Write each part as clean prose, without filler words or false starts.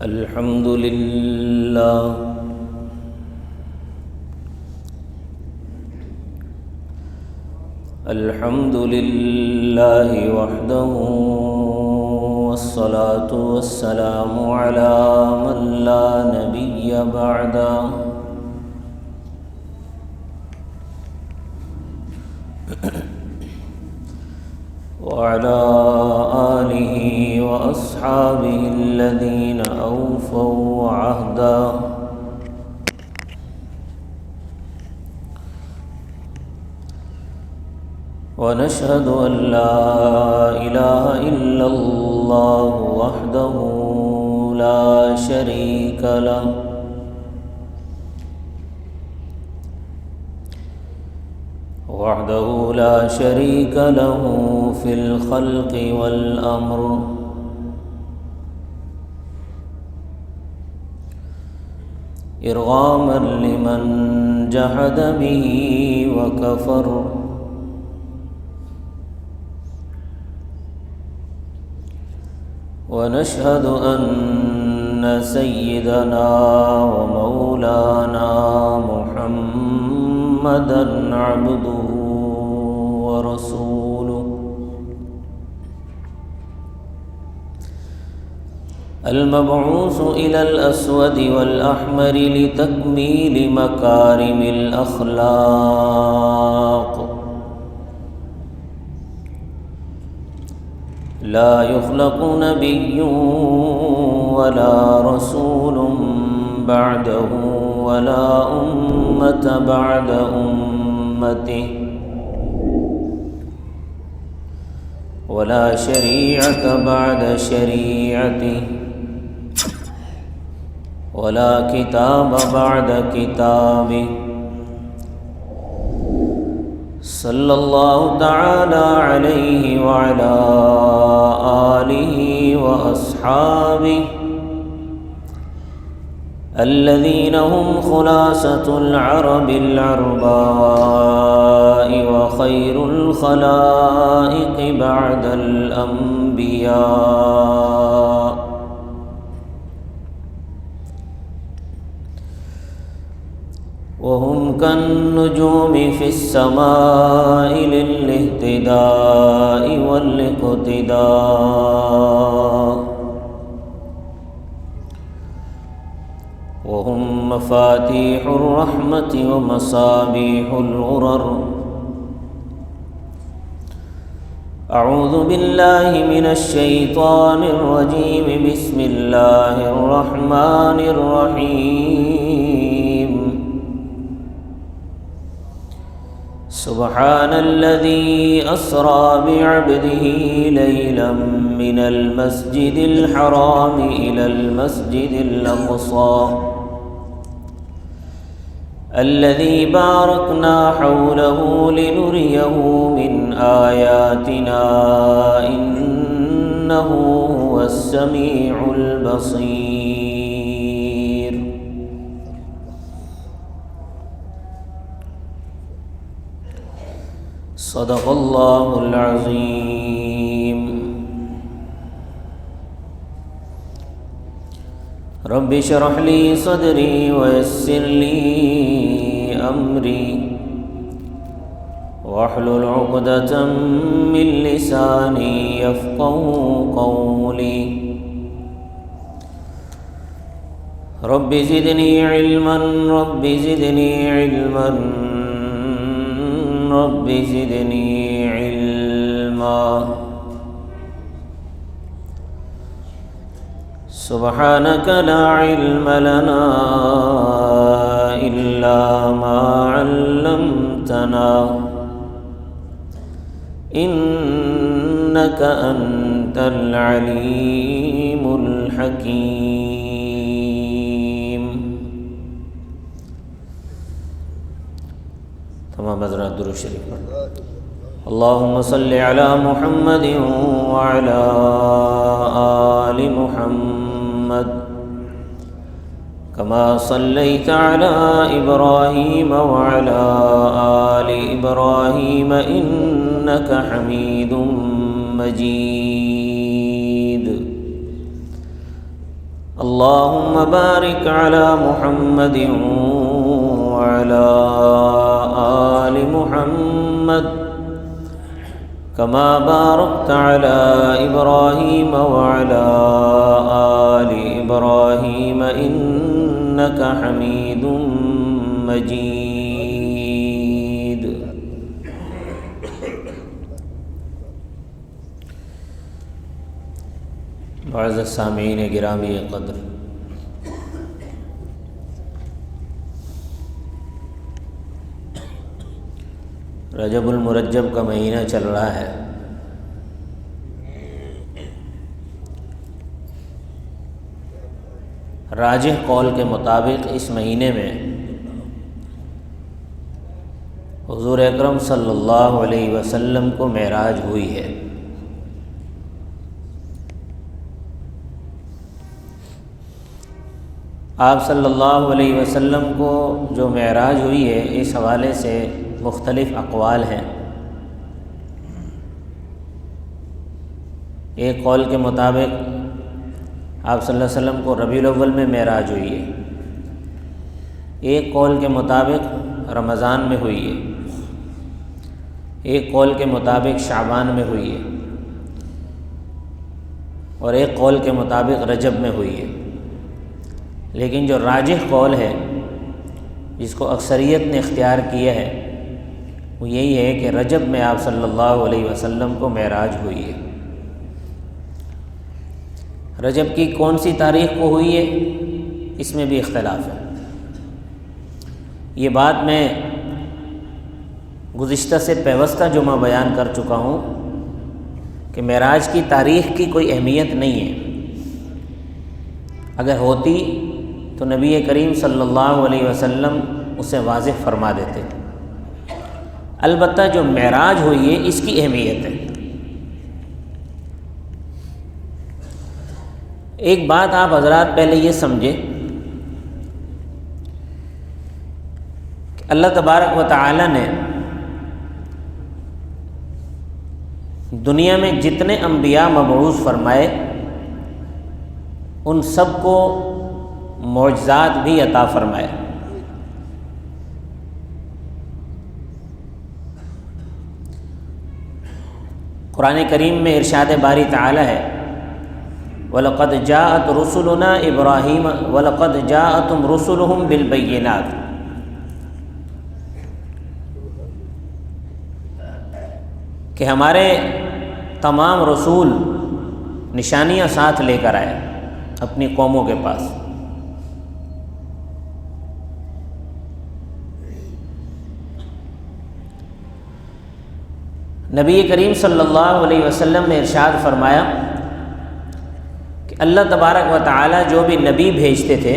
الحمد لله وحده، والصلاة والسلام على من لا نبي بعده. وعلى آله وأصحابه الذين أوفوا عهدا. ونشهد أن لا إله إلا الله وحده لا شريك له، في الخلق والأمر. إرغاما لمن جحد به وكفر. ونشهد أن سيدنا ومولانا محمدًا عبده ورسوله، المبعوث إلى الأسود والأحمر لتكميل مكارم الأخلاق. لا يخلق نبي ولا رسول بعده، ولا أمة بعد أمته، ولا شريعة بعد شريعته، ولا كتاب بعد كتابه. صلى الله تعالى عليه وعلى آله وأصحابه الذين هم خلاصة العرب العرباء، وخير الخلائق بعد الأنبياء. وهم كالنجوم في السماء للاهتداء والاقتداء، وهم مفاتيح الرحمة ومصابيح الغرر. أعوذ بالله من الشيطان الرجيم. بسم الله الرحمن الرحيم. سبحان الذي أسرى بعبده ليلا من المسجد الحرام إلى المسجد الأقصى الذي باركنا حوله لنريه من آياتنا، إنه هو السميع البصير. صدق الله العظيم. رب اشرح لي صدري ويسر لي أمري، واحلل عقدة من لساني يفقهوا قولي. رب زدني علما، رب زدني علما، رب زدني علما. سبحانك لا علم لنا إلا ما علمتنا، إنك أنت العليم الحكيم. تمام حضرات درود شریف پڑھ. اللهم صل على محمد وعلى آل محمد كما صليت على إبراهيم وعلى آل إبراهيم إنك حميد مجيد. اللهم بارك على محمد وعلى آل محمد كما باركت على إبراهيم وعلى آل إبراهيم إنك حميد مجيد. معزز سامعین گرامی قدر، رجب المرجب کا مہینہ چل رہا ہے۔ راجح قول کے مطابق اس مہینے میں حضور اکرم صلی اللہ علیہ وسلم کو معراج ہوئی ہے۔ آپ صلی اللہ علیہ وسلم کو جو معراج ہوئی ہے، اس حوالے سے مختلف اقوال ہیں۔ ایک قول کے مطابق آپ صلی اللہ علیہ وسلم کو ربیع الاول میں معراج ہوئی ہے، ایک قول کے مطابق رمضان میں ہوئی ہے، ایک قول کے مطابق شعبان میں ہوئی ہے، اور ایک قول کے مطابق رجب میں ہوئی ہے۔ لیکن جو راجح قول ہے، جس کو اکثریت نے اختیار کیا ہے، وہ یہی ہے کہ رجب میں آپ صلی اللہ علیہ وسلم کو معراج ہوئی ہے۔ رجب کی کون سی تاریخ کو ہوئی ہے، اس میں بھی اختلاف ہے۔ یہ بات میں گزشتہ سے پیوستہ جمعہ بیان کر چکا ہوں کہ معراج کی تاریخ کی کوئی اہمیت نہیں ہے۔ اگر ہوتی تو نبی کریم صلی اللہ علیہ وسلم اسے واضح فرما دیتے۔ البتہ جو معراج ہوئی ہے، اس کی اہمیت ہے۔ ایک بات آپ حضرات پہلے یہ سمجھیں کہ اللہ تبارک و تعالی نے دنیا میں جتنے انبیاء مبعوث فرمائے، ان سب کو معجزات بھی عطا فرمائے۔ قرآن کریم میں ارشاد باری تعالی ہے، وَلَقَدْ جَاءَتْ رُسُلُنَا إِبْرَاهِيمَ وَلَقَدْ جَاءَتْهُمْ رُسُلُهُمْ بِالْبَيِّنَاتِ، کہ ہمارے تمام رسول نشانیاں ساتھ لے کر آئے اپنی قوموں کے پاس۔ نبی کریم صلی اللہ علیہ وسلم نے ارشاد فرمایا کہ اللہ تبارک و تعالی جو بھی نبی بھیجتے تھے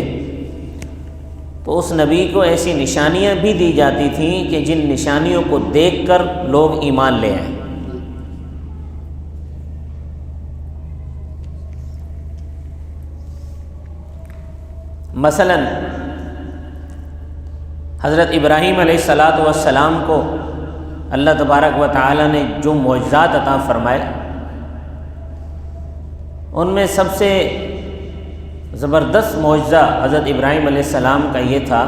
تو اس نبی کو ایسی نشانیاں بھی دی جاتی تھیں کہ جن نشانیوں کو دیکھ کر لوگ ایمان لے آئیں۔ مثلا حضرت ابراہیم علیہ السلام کو اللہ تبارک و تعالی نے جو معجزات عطا فرمائے، ان میں سب سے زبردست معجزہ حضرت ابراہیم علیہ السلام کا یہ تھا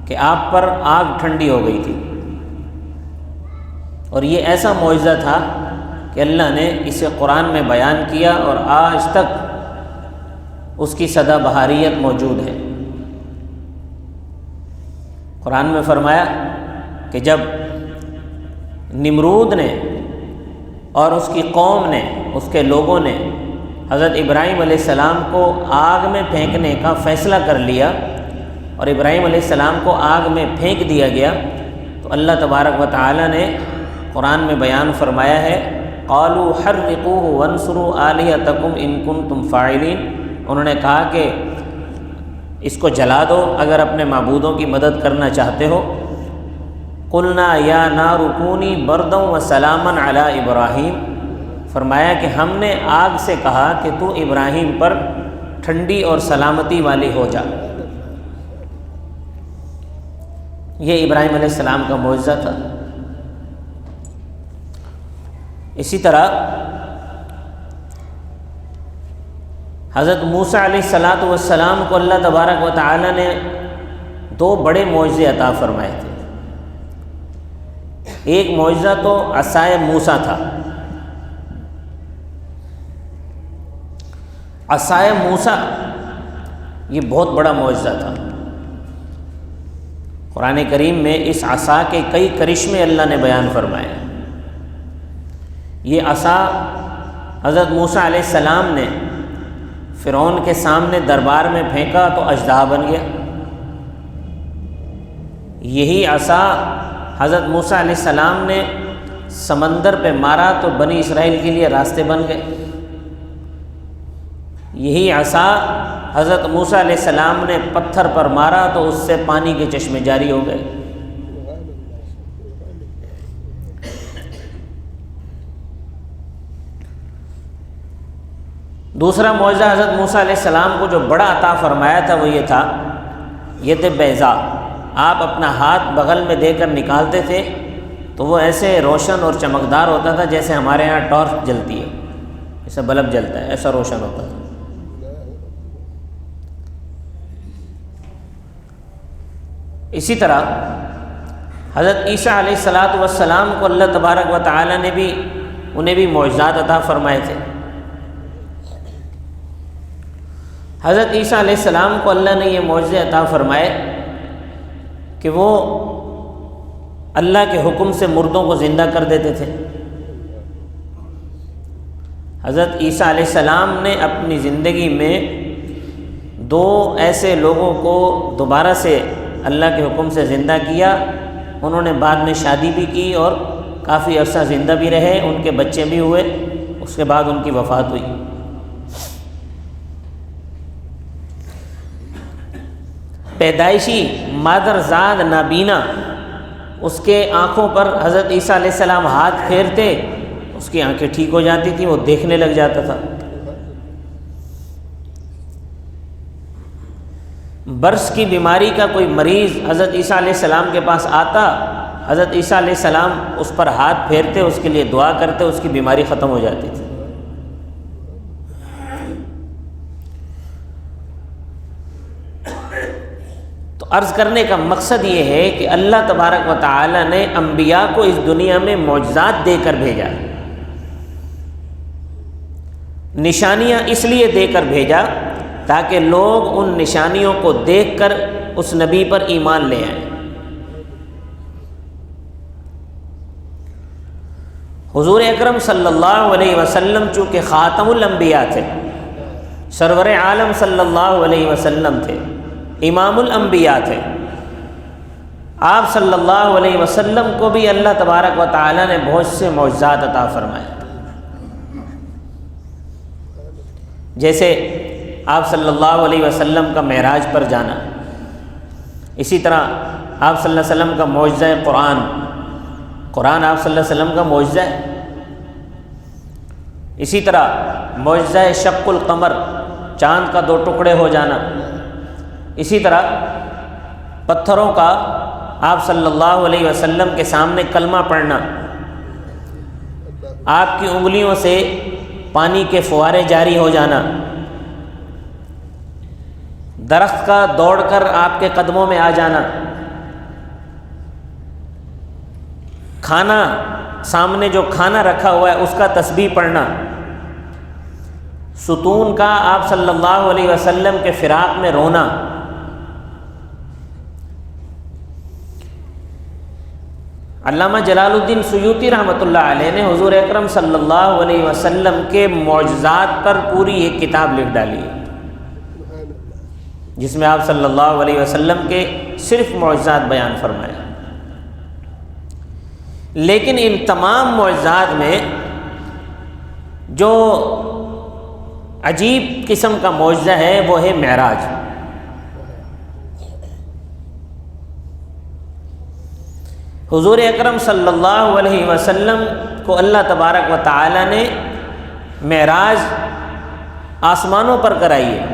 کہ آپ پر آگ ٹھنڈی ہو گئی تھی، اور یہ ایسا معجزہ تھا کہ اللہ نے اسے قرآن میں بیان کیا اور آج تک اس کی سدا بہاریت موجود ہے۔ قرآن میں فرمایا کہ جب نمرود نے اور اس کی قوم نے، اس کے لوگوں نے حضرت ابراہیم علیہ السلام کو آگ میں پھینکنے کا فیصلہ کر لیا اور ابراہیم علیہ السلام کو آگ میں پھینک دیا گیا، تو اللہ تبارک و تعالی نے قرآن میں بیان فرمایا ہے، قالوا حرقوه وانصروا آلہتکم ان کنتم فاعلین، انہوں نے کہا کہ اس کو جلا دو اگر اپنے معبودوں کی مدد کرنا چاہتے ہو۔ قلنا یا نار کونی بردا وسلاما علی ابراہیم، فرمایا کہ ہم نے آگ سے کہا کہ تو ابراہیم پر ٹھنڈی اور سلامتی والی ہو جا۔ یہ ابراہیم علیہ السلام کا معجزہ تھا۔ اسی طرح حضرت موسیٰ علیہ السلام کو اللہ تبارک و تعالی نے 2 بڑے معجزے عطا فرمائے تھے۔ ایک معجزہ تو عصائے موسیٰ تھا۔ عصائے موسیٰ یہ بہت بڑا معجزہ تھا۔ قرآن کریم میں اس عصا کے کئی کرشمے اللہ نے بیان فرمائے۔ یہ عصا حضرت موسیٰ علیہ السلام نے فرعون کے سامنے دربار میں پھینکا تو اژدہا بن گیا۔ یہی عصا حضرت موسیٰ علیہ السلام نے سمندر پہ مارا تو بنی اسرائیل کے لیے راستے بن گئے۔ یہی عصا حضرت موسیٰ علیہ السلام نے پتھر پر مارا تو اس سے پانی کے چشمے جاری ہو گئے۔ دوسرا معجزہ حضرت موسیٰ علیہ السلام کو جو بڑا عطا فرمایا تھا وہ یہ تھا، ید بیضا، آپ اپنا ہاتھ بغل میں دے کر نکالتے تھے تو وہ ایسے روشن اور چمکدار ہوتا تھا جیسے ہمارے ہاں ٹارچ جلتی ہے، جیسے بلب جلتا ہے، ایسا روشن ہوتا تھا۔ اسی طرح حضرت عیسیٰ علیہ السلام کو اللہ تبارک و تعالی نے بھی انہیں بھی معجزات عطا فرمائے تھے۔ حضرت عیسیٰ علیہ السلام کو اللہ نے یہ معجزے عطا فرمائے کہ وہ اللہ کے حکم سے مردوں کو زندہ کر دیتے تھے۔ حضرت عیسیٰ علیہ السلام نے اپنی زندگی میں 2 ایسے لوگوں کو دوبارہ سے اللہ کے حکم سے زندہ کیا۔ انہوں نے بعد میں شادی بھی کی اور کافی عرصہ زندہ بھی رہے، ان کے بچے بھی ہوئے، اس کے بعد ان کی وفات ہوئی۔ پیدائشی مادرزاد نابینا، اس کے آنکھوں پر حضرت عیسیٰ علیہ السلام ہاتھ پھیرتے، اس کی آنکھیں ٹھیک ہو جاتی تھیں، وہ دیکھنے لگ جاتا تھا۔ برس کی بیماری کا کوئی مریض حضرت عیسیٰ علیہ السلام کے پاس آتا، حضرت عیسیٰ علیہ السلام اس پر ہاتھ پھیرتے، اس کے لیے دعا کرتے، اس کی بیماری ختم ہو جاتی تھی۔ تو عرض کرنے کا مقصد یہ ہے کہ اللہ تبارک و تعالی نے انبیاء کو اس دنیا میں معجزات دے کر بھیجا، نشانیاں اس لیے دے کر بھیجا تاکہ لوگ ان نشانیوں کو دیکھ کر اس نبی پر ایمان لے آئیں۔ حضور اکرم صلی اللہ علیہ وسلم چونکہ خاتم الانبیاء تھے، سرور عالم صلی اللہ علیہ وسلم تھے، امام الانبیاء تھے، آپ صلی اللہ علیہ وسلم کو بھی اللہ تبارک و تعالی نے بہت سے معجزات عطا فرمائے۔ جیسے آپ صلی اللہ علیہ وسلم کا معراج پر جانا، اسی طرح آپ صلی اللہ علیہ وسلم کا معجزہ قرآن آپ صلی اللہ علیہ وسلم کا معجزہ ہے۔ اسی طرح معجزہ شق القمر، چاند کا 2 ٹکڑے ہو جانا۔ اسی طرح پتھروں کا آپ صلی اللہ علیہ وسلم کے سامنے کلمہ پڑھنا، آپ کی انگلیوں سے پانی کے فوارے جاری ہو جانا، درخت کا دوڑ کر آپ کے قدموں میں آ جانا، کھانا سامنے جو کھانا رکھا ہوا ہے اس کا تسبیح پڑھنا، ستون کا آپ صلی اللہ علیہ وسلم کے فراق میں رونا، علامہ جلال الدین سیوطی رحمۃ اللہ علیہ نے حضور اکرم صلی اللہ علیہ وسلم کے معجزات پر پوری ایک کتاب لکھ ڈالی ہے، جس میں آپ صلی اللہ علیہ وسلم کے صرف معجزات بیان فرمائے۔ لیکن ان تمام معجزات میں جو عجیب قسم کا معجزہ ہے وہ ہے معراج۔ حضور اکرم صلی اللہ علیہ وسلم کو اللہ تبارک و تعالی نے معراج آسمانوں پر کرائی ہے،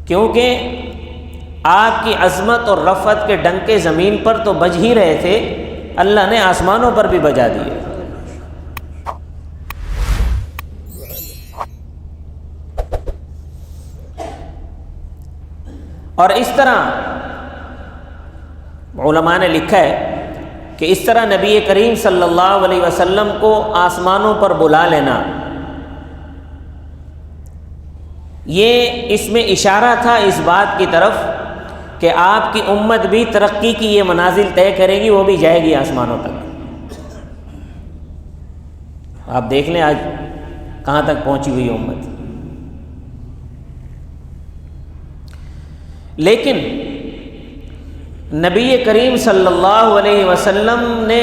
کیونکہ آپ کی عظمت اور رفعت کے ڈنکے زمین پر تو بج ہی رہے تھے، اللہ نے آسمانوں پر بھی بجا دیے۔ اور اس طرح علماء نے لکھا ہے کہ اس طرح نبی کریم صلی اللہ علیہ وسلم کو آسمانوں پر بلا لینا، یہ اس میں اشارہ تھا اس بات کی طرف کہ آپ کی امت بھی ترقی کی یہ منازل طے کرے گی، وہ بھی جائے گی آسمانوں تک۔ آپ دیکھ لیں آج کہاں تک پہنچی ہوئی امت۔ لیکن نبی کریم صلی اللہ علیہ وسلم نے،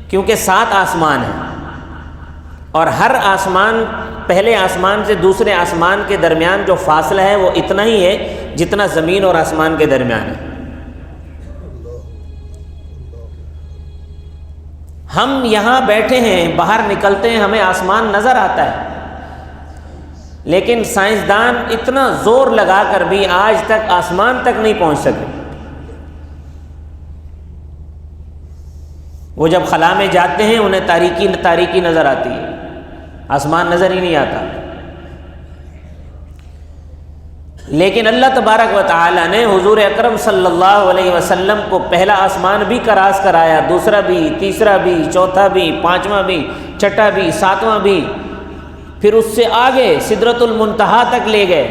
کیونکہ 7 آسمان ہیں اور ہر آسمان، پہلے آسمان سے دوسرے آسمان کے درمیان جو فاصلہ ہے وہ اتنا ہی ہے جتنا زمین اور آسمان کے درمیان ہے۔ ہم یہاں بیٹھے ہیں، باہر نکلتے ہیں، ہمیں آسمان نظر آتا ہے، لیکن سائنسدان اتنا زور لگا کر بھی آج تک آسمان تک نہیں پہنچ سکے۔ وہ جب خلا میں جاتے ہیں انہیں تاریکی نظر آتی ہے، آسمان نظر ہی نہیں آتا۔ لیکن اللہ تبارک و تعالی نے حضور اکرم صلی اللہ علیہ وسلم کو پہلا آسمان بھی کراس کرایا، دوسرا بھی، تیسرا بھی، چوتھا بھی، پانچواں بھی، چھٹا بھی، ساتواں بھی، پھر اس سے آگے سدرۃ المنتہا تک لے گئے،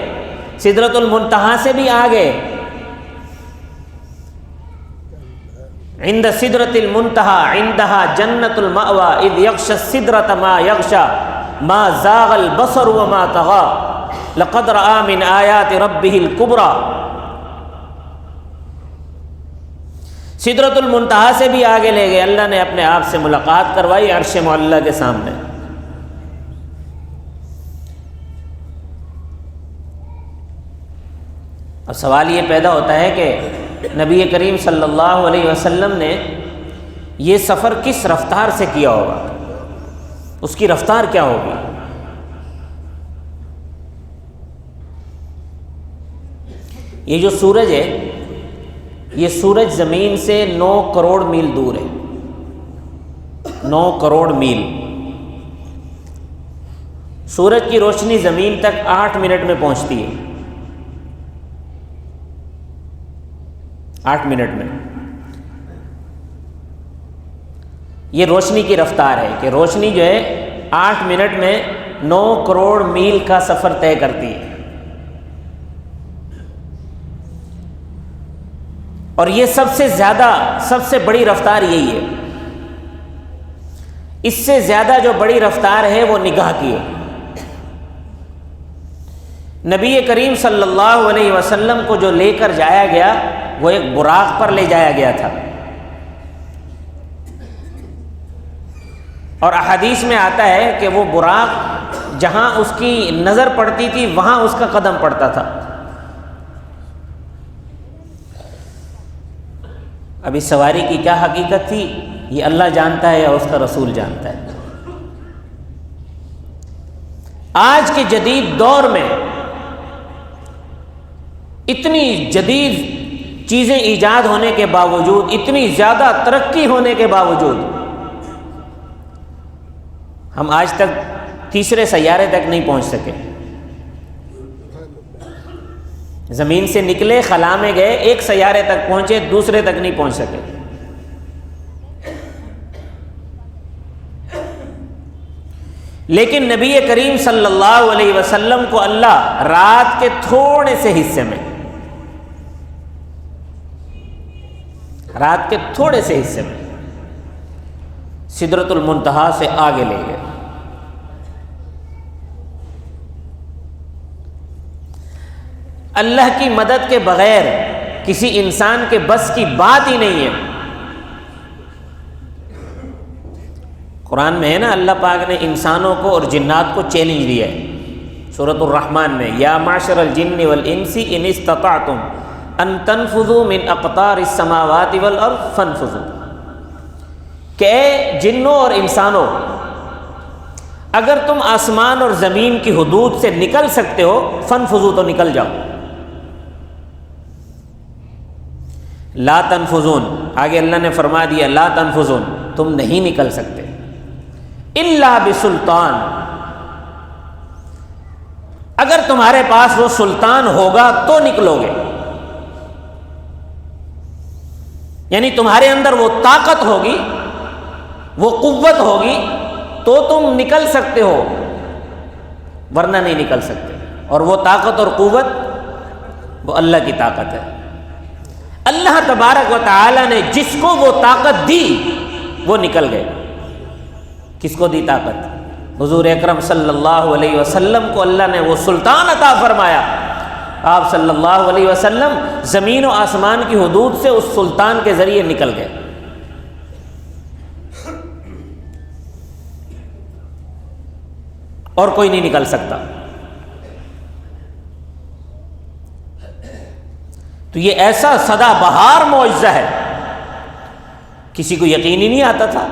سدرۃ المنتہا سے بھی آگے، عند سدرۃ المنتہا عندہا جنت المأوی اذ یغشی السدرۃ ما یغشی ما زاغ البصر وما طغی لقد رأى من آیات ربہ الکبریٰ۔ سدرۃ المنتہا سے بھی آگے لے گئے، اللہ نے اپنے آپ سے ملاقات کروائی عرش معلیٰ کے سامنے۔ اب سوال یہ پیدا ہوتا ہے کہ نبی کریم صلی اللہ علیہ وسلم نے یہ سفر کس رفتار سے کیا ہوگا، اس کی رفتار کیا ہوگی؟ یہ جو سورج ہے، یہ سورج زمین سے 9 کروڑ میل دور ہے، 9 کروڑ میل۔ سورج کی روشنی زمین تک 8 منٹ میں پہنچتی ہے، 8 منٹ میں۔ یہ روشنی کی رفتار ہے کہ روشنی جو ہے 8 منٹ میں 9 کروڑ میل کا سفر طے کرتی ہے۔ اور یہ سب سے بڑی رفتار یہی ہے۔ اس سے زیادہ جو بڑی رفتار ہے وہ نگاہ کی ہے۔ نبی کریم صلی اللہ علیہ وسلم کو جو لے کر جایا گیا وہ ایک براق پر لے جایا گیا تھا، اور احادیث میں آتا ہے کہ وہ براق جہاں اس کی نظر پڑتی تھی وہاں اس کا قدم پڑتا تھا۔ اب اس سواری کی کیا حقیقت تھی یہ اللہ جانتا ہے یا اس کا رسول جانتا ہے۔ آج کے جدید دور میں اتنی جدید چیزیں ایجاد ہونے کے باوجود، اتنی زیادہ ترقی ہونے کے باوجود، ہم آج تک تیسرے سیارے تک نہیں پہنچ سکے۔ زمین سے نکلے، خلا میں گئے، ایک سیارے تک پہنچے، دوسرے تک نہیں پہنچ سکے۔ لیکن نبی کریم صلی اللہ علیہ وسلم کو اللہ رات کے تھوڑے سے حصے میں، سدرۃ المنتہا سے آگے لے گئے۔ اللہ کی مدد کے بغیر کسی انسان کے بس کی بات ہی نہیں ہے۔ قرآن میں ہے نا، اللہ پاک نے انسانوں کو اور جنات کو چیلنج دیا ہے سورۃ الرحمن میں، یا معشر الجن والانس ان استطعتم ان تنفذوا من اقطار السماوات والارض فانفذوا، کہ اے جنوں اور انسانوں، اگر تم آسمان اور زمین کی حدود سے نکل سکتے ہو فانفذوا، تو نکل جاؤ۔ لا تنفذون، آگے اللہ نے فرما دیا لا تنفذون، تم نہیں نکل سکتے، الا بسلطان، اگر تمہارے پاس وہ سلطان ہوگا تو نکلو گے۔ یعنی تمہارے اندر وہ طاقت ہوگی، وہ قوت ہوگی تو تم نکل سکتے ہو، ورنہ نہیں نکل سکتے۔ اور وہ طاقت اور قوت وہ اللہ کی طاقت ہے۔ اللہ تبارک و تعالی نے جس کو وہ طاقت دی وہ نکل گئے۔ کس کو دی طاقت؟ حضور اکرم صلی اللہ علیہ وسلم کو اللہ نے وہ سلطان عطا فرمایا۔ آپ صلی اللہ علیہ وسلم زمین و آسمان کی حدود سے اس سلطان کے ذریعے نکل گئے۔ اور کوئی نہیں نکل سکتا۔ تو یہ ایسا سدا بہار معجزہ ہے، کسی کو یقین ہی نہیں آتا تھا،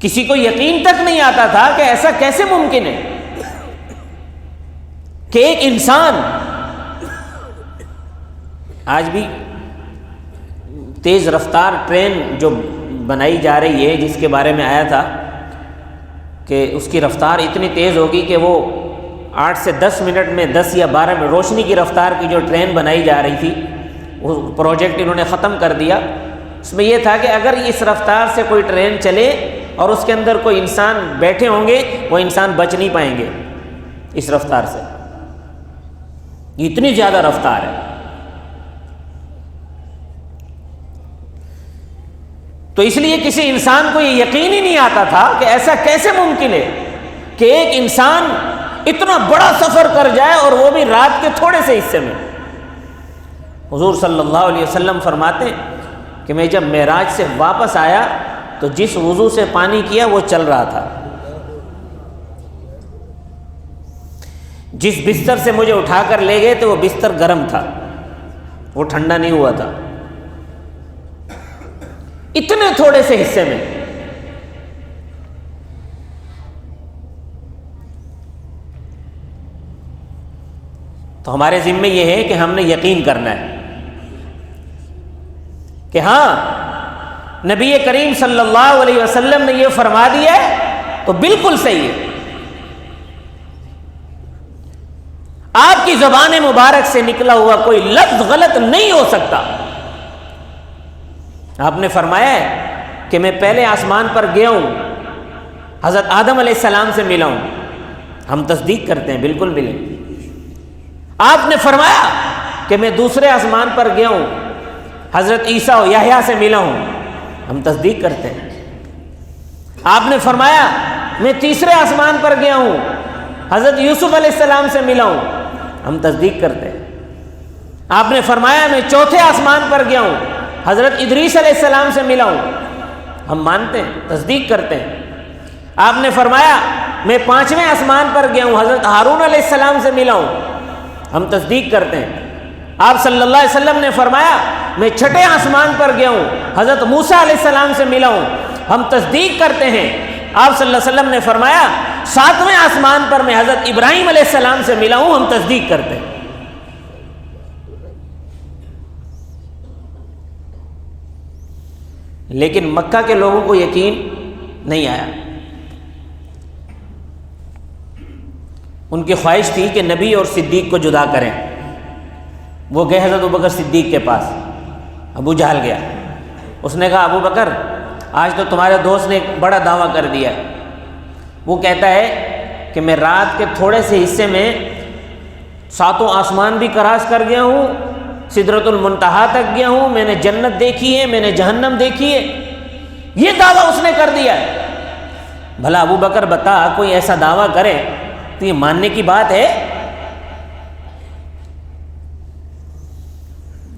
کسی کو یقین تک نہیں آتا تھا کہ ایسا کیسے ممکن ہے کہ ایک انسان، آج بھی تیز رفتار ٹرین جو بنائی جا رہی ہے، جس کے بارے میں آیا تھا کہ اس کی رفتار اتنی تیز ہوگی کہ وہ 8 سے 10 منٹ میں 10 یا 12 میں روشنی کی رفتار کی جو ٹرین بنائی جا رہی تھی، وہ پروجیکٹ انہوں نے ختم کر دیا۔ اس میں یہ تھا کہ اگر اس رفتار سے کوئی ٹرین چلے اور اس کے اندر کوئی انسان بیٹھے ہوں گے، وہ انسان بچ نہیں پائیں گے اس رفتار سے، اتنی زیادہ رفتار ہے۔ تو اس لیے کسی انسان کو یہ یقین ہی نہیں آتا تھا کہ ایسا کیسے ممکن ہے کہ ایک انسان اتنا بڑا سفر کر جائے، اور وہ بھی رات کے تھوڑے سے حصے میں۔ حضور صلی اللہ علیہ وسلم فرماتے ہیں کہ میں جب معراج سے واپس آیا تو جس وضو سے پانی کیا وہ چل رہا تھا، جس بستر سے مجھے اٹھا کر لے گئے تو وہ بستر گرم تھا، وہ ٹھنڈا نہیں ہوا تھا، اتنے تھوڑے سے حصے میں۔ تو ہمارے ذمے یہ ہے کہ ہم نے یقین کرنا ہے کہ ہاں نبی کریم صلی اللہ علیہ وسلم نے یہ فرما دیا ہے تو بالکل صحیح ہے۔ آپ کی زبان مبارک سے نکلا ہوا کوئی لفظ غلط نہیں ہو سکتا۔ آپ نے فرمایا ہے کہ میں پہلے آسمان پر گیا ہوں، حضرت آدم علیہ السلام سے ملا ہوں، ہم تصدیق کرتے ہیں بالکل ملے۔ آپ نے فرمایا کہ میں دوسرے آسمان پر گیا ہوں، حضرت عیسیٰ و یحییٰ سے ملا ہوں، ہم تصدیق کرتے ہیں۔ آپ نے فرمایا میں تیسرے آسمان پر گیا ہوں، حضرت یوسف علیہ السلام سے ملا ہوں، ہم تصدیق کرتے ہیں۔ آپ نے فرمایا میں چوتھے آسمان پر گیا ہوں، حضرت ادریس علیہ السلام سے ملا ہوں، ہم مانتے ہیں، تصدیق کرتے ہیں۔ آپ نے فرمایا میں 5ویں آسمان پر گیا ہوں، حضرت ہارون علیہ السلام سے ملا ہوں، ہم تصدیق کرتے ہیں۔ آپ صلی اللہ علیہ وسلم نے فرمایا میں 6ٹھے آسمان پر گیا ہوں، حضرت موسیٰ علیہ السلام سے ملا ہوں، ہم تصدیق کرتے ہیں۔ آپ صلی اللہ علیہ وسلم نے فرمایا 7ویں آسمان پر میں حضرت ابراہیم علیہ السلام سے ملا ہوں، ہم تصدیق کرتے ہیں۔ لیکن مکہ کے لوگوں کو یقین نہیں آیا۔ ان کی خواہش تھی کہ نبی اور صدیق کو جدا کریں۔ وہ گئے حضرت ابوبکر صدیق کے پاس، ابو جہل گیا، اس نے کہا ابو بکر آج تو تمہارے دوست نے ایک بڑا دعویٰ کر دیا ہے۔ وہ کہتا ہے کہ میں رات کے تھوڑے سے حصے میں 7 آسمان بھی کراس کر گیا ہوں، سدرۃ المنتہا تک گیا ہوں، میں نے جنت دیکھی ہے، میں نے جہنم دیکھی ہے، یہ دعویٰ اس نے کر دیا ہے۔ بھلا ابو بکر بتا کوئی ایسا دعویٰ کرے تو یہ ماننے کی بات ہے؟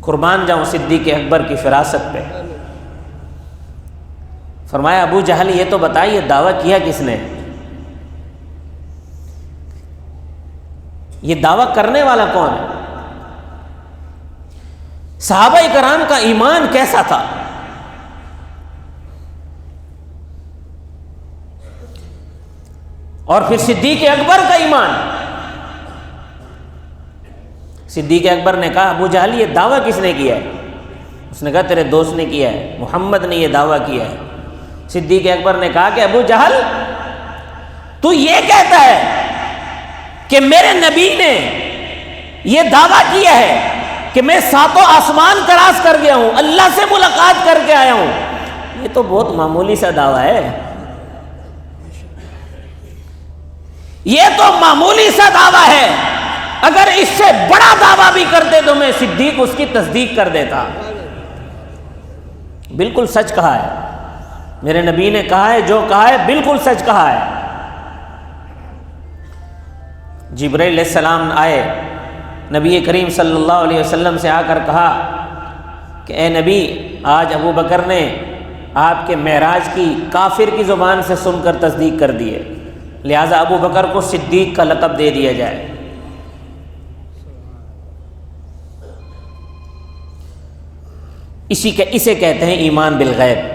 قربان جاؤں صدیق اکبر کی فراست پہ۔ فرمایا ابو جہل یہ تو بتا یہ دعویٰ کیا کس نے؟ یہ دعویٰ کرنے والا کون ہے؟ صحابہ کرام کا ایمان کیسا تھا؟ اور پھر صدیق اکبر کا ایمان۔ صدیق اکبر نے کہا ابو جہل یہ دعویٰ کس نے کیا ہے؟ اس نے کہا تیرے دوست نے کیا ہے، محمد نے یہ دعویٰ کیا ہے۔ صدیق اکبر نے کہا کہ ابو جہل تو یہ کہتا ہے کہ میرے نبی نے یہ دعویٰ کیا ہے کہ میں ساتوں آسمان کراس کر گیا ہوں، اللہ سے ملاقات کر کے آیا ہوں، یہ تو بہت معمولی سا دعویٰ ہے، یہ تو معمولی سا دعویٰ ہے، اگر اس سے بڑا دعویٰ بھی کرتے تو میں صدیق اس کی تصدیق کر دیتا۔ بالکل سچ کہا ہے، میرے نبی نے کہا ہے، جو کہا ہے بالکل سچ کہا ہے۔ جبرائیل علیہ السلام آئے، نبی کریم صلی اللہ علیہ وسلم سے آ کر کہا کہ اے نبی، آج ابو بکر نے آپ کے معراج کی کافر کی زبان سے سن کر تصدیق کر دی ہے، لہٰذا ابو بکر کو صدیق کا لقب دے دیا جائے۔ اسے کہتے ہیں ایمان بالغیب۔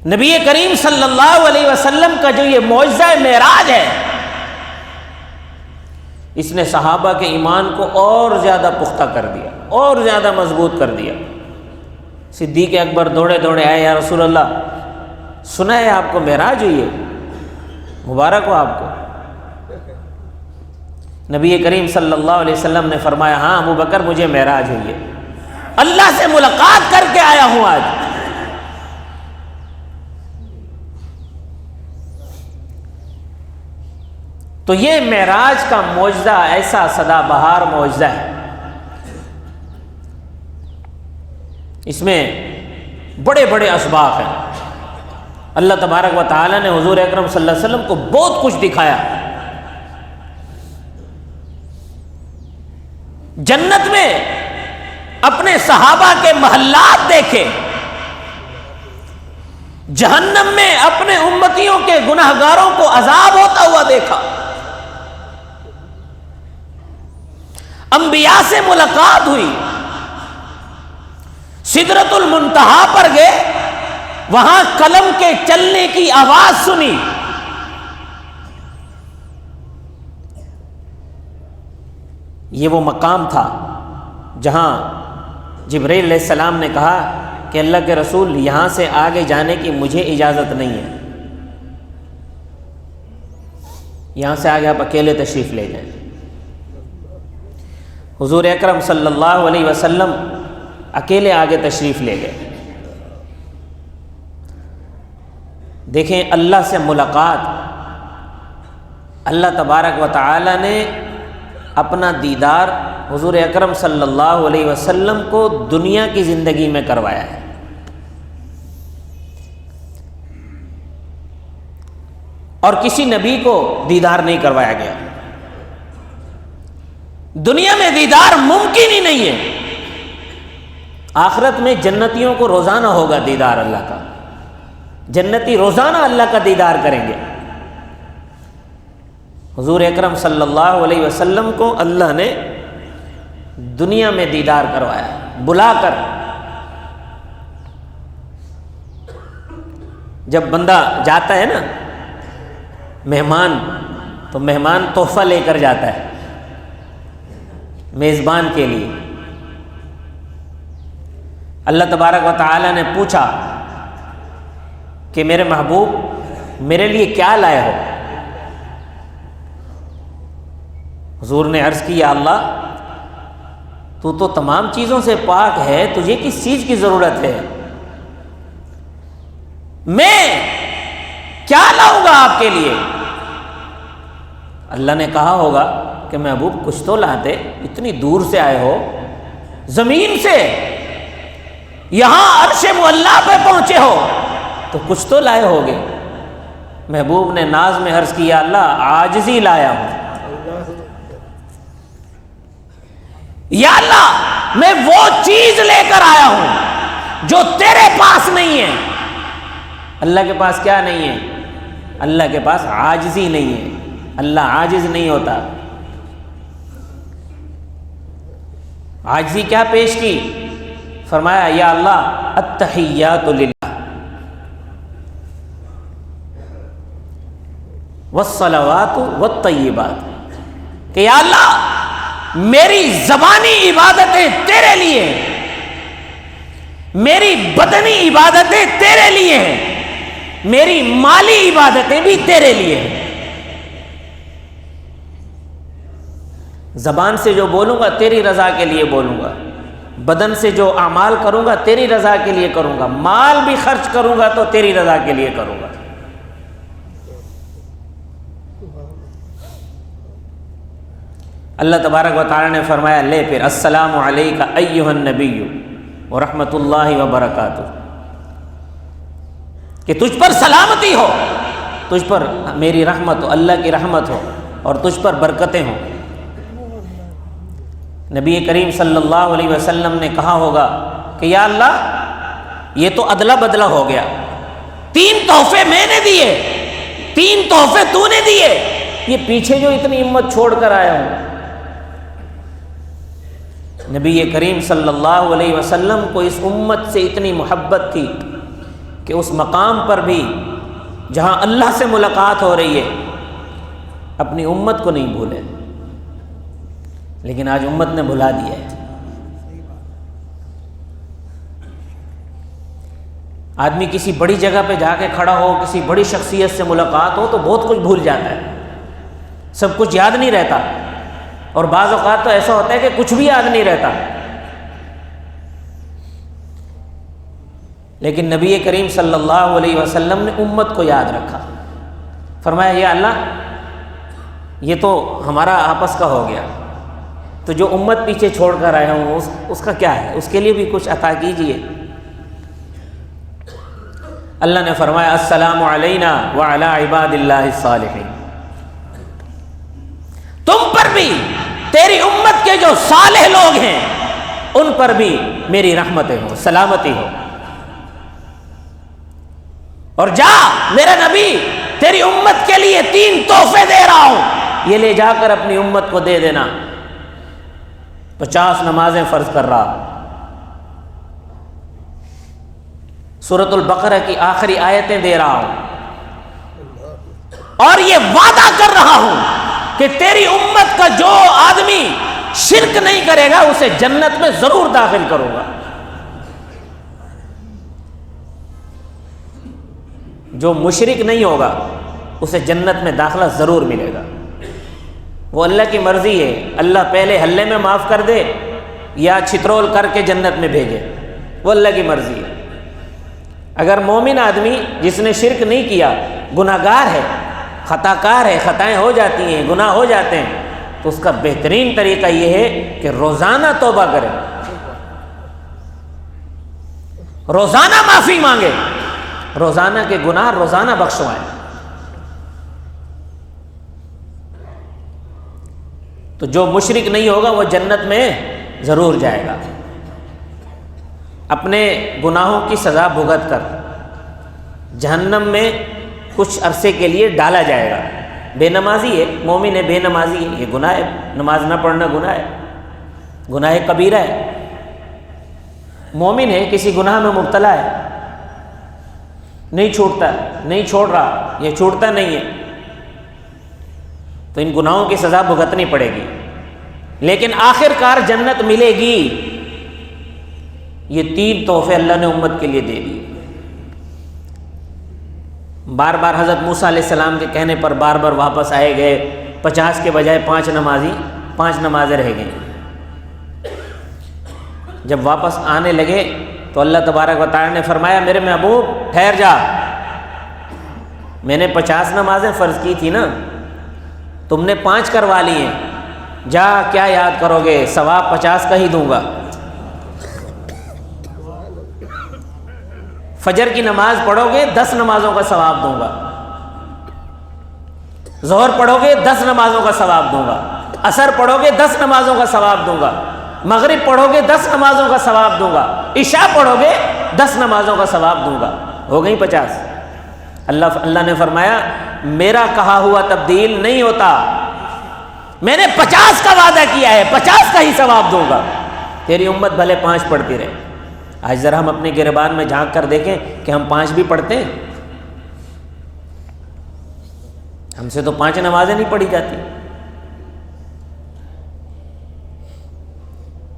نبی کریم صلی اللہ علیہ وسلم کا جو یہ معجزہ معراج ہے، اس نے صحابہ کے ایمان کو اور زیادہ پختہ کر دیا، اور زیادہ مضبوط کر دیا۔ صدیق اکبر دوڑے دوڑے آئے، یا رسول اللہ، سنا ہے آپ کو معراج ہوئی ہے، مبارک ہو آپ کو۔ نبی کریم صلی اللہ علیہ وسلم نے فرمایا، ہاں ابو بکر، مجھے معراج ہوئی ہے، اللہ سے ملاقات کر کے آیا ہوں آج۔ تو یہ معراج کا معجزہ ایسا سدا بہار معجزہ ہے، اس میں بڑے بڑے اسباق ہیں۔ اللہ تبارک و تعالی نے حضور اکرم صلی اللہ علیہ وسلم کو بہت کچھ دکھایا۔ جنت میں اپنے صحابہ کے محلات دیکھے، جہنم میں اپنے امتیوں کے گناہگاروں کو عذاب ہوتا ہوا دیکھا، انبیاء سے ملاقات ہوئی، سدرۃ المنتہا پر گئے، وہاں قلم کے چلنے کی آواز سنی، یہ وہ مقام تھا جہاں جبرائیل علیہ السلام نے کہا کہ اللہ کے رسول، یہاں سے آگے جانے کی مجھے اجازت نہیں ہے، یہاں سے آگے آپ اکیلے تشریف لے جائیں۔ حضور اکرم صلی اللہ علیہ وسلم اکیلے آگے تشریف لے گئے۔ دیکھیں، اللہ سے ملاقات، اللہ تبارک و تعالی نے اپنا دیدار حضور اکرم صلی اللہ علیہ وسلم کو دنیا کی زندگی میں کروایا ہے۔ اور کسی نبی کو دیدار نہیں کروایا گیا، دنیا میں دیدار ممکن ہی نہیں ہے۔ آخرت میں جنتیوں کو روزانہ ہوگا دیدار اللہ کا، جنتی روزانہ اللہ کا دیدار کریں گے۔ حضور اکرم صلی اللہ علیہ وسلم کو اللہ نے دنیا میں دیدار کروایا، بلا کر۔ جب بندہ جاتا ہے نا مہمان، تو مہمان تحفہ لے کر جاتا ہے میزبان کے لیے۔ اللہ تبارک و تعالی نے پوچھا کہ میرے محبوب میرے لیے کیا لائے ہو؟ حضور نے عرض کی، یا اللہ، تو تمام چیزوں سے پاک ہے، تجھے کس چیز کی ضرورت ہے؟ میں کیا لاؤں گا آپ کے لیے؟ اللہ نے کہا ہوگا کہ محبوب کچھ تو لاتے، اتنی دور سے آئے ہو، زمین سے یہاں عرش معلیٰ پہ پہنچے ہو، تو کچھ تو لائے ہوگے۔ محبوب نے ناز میں عرض کیا، اللہ، عاجزی لایا ہوں۔ یا اللہ، میں وہ چیز لے کر آیا ہوں جو تیرے پاس نہیں ہے۔ اللہ کے پاس کیا نہیں ہے؟ اللہ کے پاس عاجزی نہیں ہے، اللہ عاجز نہیں ہوتا۔ عاجزی کیا پیش کی؟ فرمایا، یا اللہ، التحیات للہ والصلوات والطیبات، کہ یا اللہ، میری زبانی عبادتیں تیرے لیے ہیں، میری بدنی عبادتیں تیرے لیے ہیں، میری مالی عبادتیں بھی تیرے لیے ہیں۔ زبان سے جو بولوں گا تیری رضا کے لیے بولوں گا، بدن سے جو اعمال کروں گا تیری رضا کے لیے کروں گا، مال بھی خرچ کروں گا تو تیری رضا کے لیے کروں گا۔ اللہ تبارک و تعالی نے فرمایا لے پھر السلام علیک ایھا النبی ورحمۃ اللہ وبرکاتہ، کہ تجھ پر سلامتی ہو، تجھ پر میری رحمت ہو، اللہ کی رحمت ہو اور تجھ پر برکتیں ہوں۔ نبی کریم صلی اللہ علیہ وسلم نے کہا ہوگا کہ یا اللہ یہ تو ادلا بدلا ہو گیا، 3 تحفے میں نے دیے، 3 تحفے تو نے دیے، یہ پیچھے جو اتنی امت چھوڑ کر آیا ہوں۔ نبی کریم صلی اللہ علیہ وسلم کو اس امت سے اتنی محبت تھی کہ اس مقام پر بھی جہاں اللہ سے ملاقات ہو رہی ہے اپنی امت کو نہیں بھولے، لیکن آج امت نے بھلا دیا ہے۔ آدمی کسی بڑی جگہ پہ جا کے کھڑا ہو، کسی بڑی شخصیت سے ملاقات ہو تو بہت کچھ بھول جاتا ہے، سب کچھ یاد نہیں رہتا، اور بعض اوقات تو ایسا ہوتا ہے کہ کچھ بھی یاد نہیں رہتا۔ لیکن نبی کریم صلی اللہ علیہ وسلم نے امت کو یاد رکھا، فرمایا یا اللہ یہ تو ہمارا آپس کا ہو گیا، تو جو امت پیچھے چھوڑ کر آیا ہوں اس کا کیا ہے، اس کے لیے بھی کچھ عطا کیجئے۔ اللہ نے فرمایا السلام علینا وعلی عباد اللہ الصالحین، تم پر بھی تیری امت کے جو صالح لوگ ہیں ان پر بھی میری رحمتیں ہوں، سلامتی ہو، اور جا میرا نبی تیری امت کے لیے 3 تحفے دے رہا ہوں، یہ لے جا کر اپنی امت کو دے دینا۔ 50 نمازیں فرض کر رہا، سورۃ البقرہ کی آخری آیتیں دے رہا ہوں، اور یہ وعدہ کر رہا ہوں کہ تیری امت کا جو آدمی شرک نہیں کرے گا اسے جنت میں ضرور داخل کروں گا۔ جو مشرک نہیں ہوگا اسے جنت میں داخلہ ضرور ملے گا، وہ اللہ کی مرضی ہے، اللہ پہلے حلے میں معاف کر دے یا چھترول کر کے جنت میں بھیجے، وہ اللہ کی مرضی ہے۔ اگر مومن آدمی جس نے شرک نہیں کیا گناہ گار ہے، خطا کار ہے، خطائیں ہو جاتی ہیں، گناہ ہو جاتے ہیں، تو اس کا بہترین طریقہ یہ ہے کہ روزانہ توبہ کرے، روزانہ معافی مانگے، روزانہ کے گناہ روزانہ بخشوائیں۔ تو جو مشرک نہیں ہوگا وہ جنت میں ضرور جائے گا، اپنے گناہوں کی سزا بھگت کر جہنم میں کچھ عرصے کے لیے ڈالا جائے گا۔ بے نمازی ہے، مومن ہے، بے نمازی ہے، یہ گناہ ہے، نماز نہ پڑھنا گناہ ہے، گناہ کبیرہ ہے۔ مومن ہے، کسی گناہ میں مبتلا ہے، نہیں چھوٹتا، نہیں چھوڑ رہا، یہ چھوٹتا نہیں ہے، تو ان گناہوں کی سزا بھگتنی پڑے گی، لیکن آخر کار جنت ملے گی۔ یہ 3 تحفے اللہ نے امت کے لیے دے دیے۔ بار بار حضرت موسیٰ علیہ السلام کے کہنے پر بار بار واپس آئے گئے، 50 کے بجائے 5 نمازیں رہ گئیں۔ جب واپس آنے لگے تو اللہ تبارک و تعالی نے فرمایا میرے محبوب ٹھہر جا، میں نے 50 نمازیں فرض کی تھی نا، تم نے 5 کروا لی ہیں، جا کیا یاد کرو گے، ثواب 50 کا ہی دوں گا۔ فجر کی نماز پڑھو گے 10 نمازوں کا ثواب دوں گا، ظہر پڑھو گے 10 نمازوں کا ثواب دوں گا، عصر پڑھو گے 10 نمازوں کا ثواب دوں گا، مغرب پڑھو گے 10 نمازوں کا ثواب دوں گا، عشاء پڑھو گے 10 نمازوں کا ثواب دوں گا، ہو گئی 50۔ اللہ نے فرمایا میرا کہا ہوا تبدیل نہیں ہوتا، میں نے 50 کا وعدہ کیا ہے، 50 کا ہی ثواب دوں گا، تیری امت بھلے 5 پڑھتی رہے۔ آج ذرا ہم اپنے گریبان میں جھانک کر دیکھیں کہ ہم 5 بھی پڑھتے ہیں، ہم سے تو 5 نمازیں نہیں پڑھی جاتی۔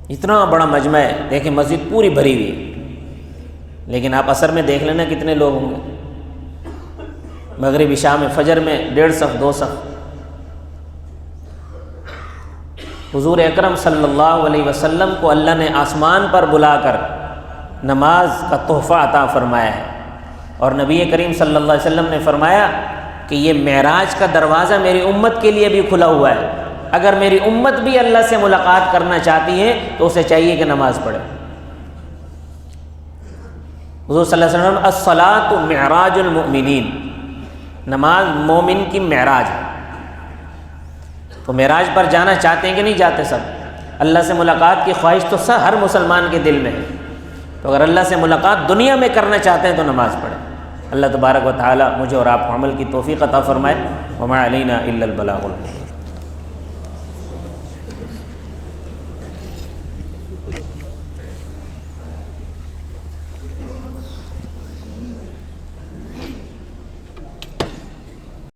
اتنا بڑا مجمع ہے، دیکھیں مسجد پوری بھری ہوئی ہے، لیکن آپ عصر میں دیکھ لینا کتنے لوگ ہوں گے، مغرب عشاء میں، فجر میں 1.5 صف 2 صف۔ حضور اکرم صلی اللہ علیہ وسلم کو اللہ نے آسمان پر بلا کر نماز کا تحفہ عطا فرمایا ہے، اور نبی کریم صلی اللہ علیہ وسلم نے فرمایا کہ یہ معراج کا دروازہ میری امت کے لیے بھی کھلا ہوا ہے، اگر میری امت بھی اللہ سے ملاقات کرنا چاہتی ہے تو اسے چاہیے کہ نماز پڑھے۔ حضور صلی اللہ علیہ وسلم الصلاۃ معراج المؤمنین، نماز مومن کی معراج ہے۔ تو معراج پر جانا چاہتے ہیں کہ نہیں جاتے سب؟ اللہ سے ملاقات کی خواہش تو ہر مسلمان کے دل میں ہے، تو اگر اللہ سے ملاقات دنیا میں کرنا چاہتے ہیں تو نماز پڑھیں۔ اللہ تبارک و تعالی مجھے اور آپ کو عمل کی توفیق عطا فرمائے۔ وما علینا الا البلاغ المبین۔